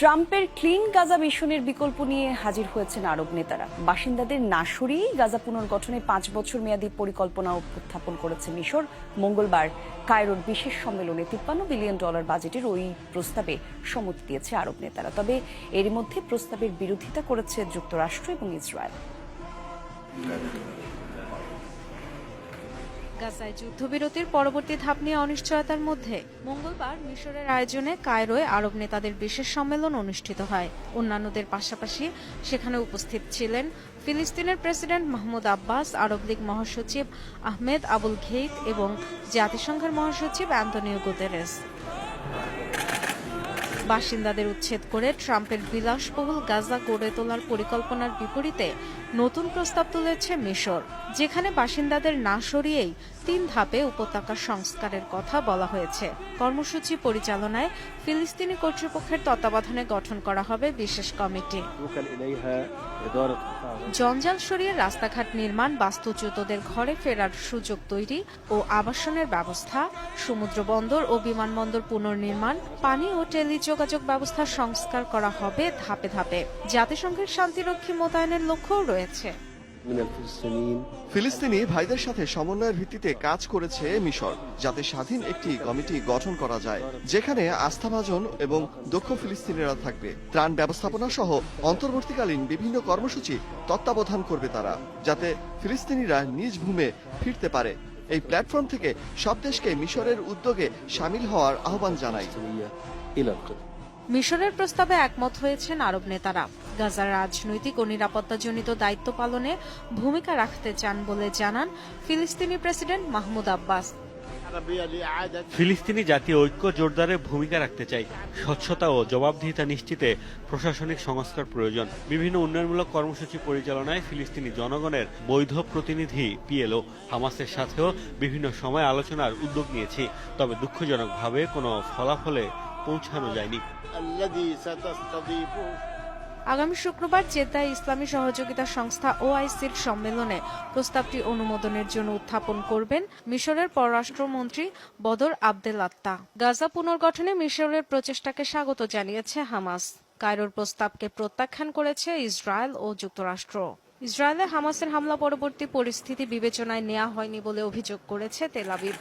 ট্রাম্পের ক্লিন গাজা মিশনের বিকল্প নিয়ে হাজির হয়েছেন আরব নেতারা। বাসিন্দাদের না সরিয়ে গাজা পুনর্গঠনে 5 বছর মেয়াদী পরিকল্পনা উপস্থাপন করেছে মিশর। মঙ্গলবার কায়রোর বিশেষ সম্মেলনে $53 বিলিয়ন বাজেটের ওই প্রস্তাবে সম্মতি দিয়েছে আরব নেতারা। তবে এরই মধ্যে প্রস্তাবের বিরোধিতা করেছে যুক্তরাষ্ট্র এবং ইসরায়েল। গাজায় যুদ্ধবিরতির পরবর্তী ধাপ নিয়ে অনিশ্চয়তার মধ্যে মঙ্গলবার মিশরের আয়োজনে কায়রোয় আরব নেতাদের বিশেষ সম্মেলন অনুষ্ঠিত হয়। অন্যান্যদের পাশাপাশি সেখানে উপস্থিত ছিলেন ফিলিস্তিনের প্রেসিডেন্ট মাহমুদ আব্বাস, আরব লীগ মহাসচিব আহমেদ আবুল ঘেইত এবং জাতিসংঘের মহাসচিব অ্যান্তোনিও গুতেরেস। বাসিন্দাদের উচ্ছেদ করে ট্রাম্পের বিলাসবহুল গাজা গড়ে তোলার পরিকল্পনার বিপরীতে নতুন প্রস্তাব তুলেছে মিশর, যেখানে বাসিন্দাদের না সরিয়েই 3 ধাপে উপত্যকার সংস্কারের কথা বলা হয়েছে। কর্মসূচি পরিচালনায় ফিলিস্তিনি কর্তৃপক্ষের তত্ত্বাবধানে গঠন করা হবে বিশেষ কমিটি। জঞ্জাল সরিয়ে রাস্তাঘাট নির্মাণ, বাস্তুচ্যুতদের ঘরে ফেরার সুযোগ তৈরি ও আবাসনের ব্যবস্থা, সমুদ্র বন্দর ও বিমানবন্দর পুনর্নির্মাণ, পানি ও টেলিযোগাযোগ ব্যবস্থা সংস্কার করা হবে ধাপে ধাপে। জাতিসংঘের শান্তিরক্ষী মোতায়েনের লক্ষ্যও রয়েছে। ফিলিস্তিনি ভাইদের সাথে সমন্বয়ের ভিত্তিতে কাজ করেছে মিশর, যাতে স্বাধীন একটি কমিটি গঠন করা যায়, যেখানে আস্থাভাজন এবং দক্ষ ফিলিস্তিনিরা থাকবে। ত্রাণ ব্যবস্থাপনা সহ অন্তর্বর্তীকালীন বিভিন্ন কর্মসূচি তত্ত্বাবধান করবে তারা, যাতে ফিলিস্তিনিরা নিজ ভূমে ফিরতে পারে। এই প্ল্যাটফর্ম থেকে সব দেশকে মিশরের উদ্যোগে সামিল হওয়ার আহ্বান জানায়। মিশরের প্রস্তাবে একমত হয়েছেন আরব নেতারা। গাজার রাজনৈতিক ও নিরাপত্তাজনিত দায়িত্ব পালনে ভূমিকা রাখতে চান বলে জানান ফিলিস্তিনি প্রেসিডেন্ট মাহমুদ আব্বাস। ফিলিস্তিনি জাতীয় ঐক্য জোরদারে ভূমিকা রাখতে চাই। স্বচ্ছতা ও জবাবদিহিতা নিশ্চিতে প্রশাসনিক সংস্কার প্রয়োজন। বিভিন্ন উন্নয়নমূলক কর্মসূচি পরিচালনায় ফিলিস্তিনি জনগণের বৈধ প্রতিনিধি পিএলও হামাসের সাথেও বিভিন্ন সময় আলোচনার উদ্যোগ নিয়েছি, তবে দুঃখজনকভাবে কোনো ফলাফলে পৌঁছানো যায়নি। আগামী শুক্রবার জেদ্দায় ইসলামী সহযোগিতা সংস্থা ওআইসির সম্মেলনে প্রস্তাবটি অনুমোদনের জন্য উত্থাপন করবেন মিশরের পররাষ্ট্রমন্ত্রী বদর আবদেল আত্তা। গাজা পুনর্গঠনে মিশরের প্রচেষ্টাকে স্বাগত জানিয়েছে হামাস। কায়রোর প্রস্তাবকে প্রত্যাখ্যান করেছে ইসরায়েল ও যুক্তরাষ্ট্র। ইসরায়েলে হামাসের হামলা পরবর্তী পরিস্থিতি বিবেচনায় নেওয়া হয়নি বলে অভিযোগ করেছে তেল আবিব।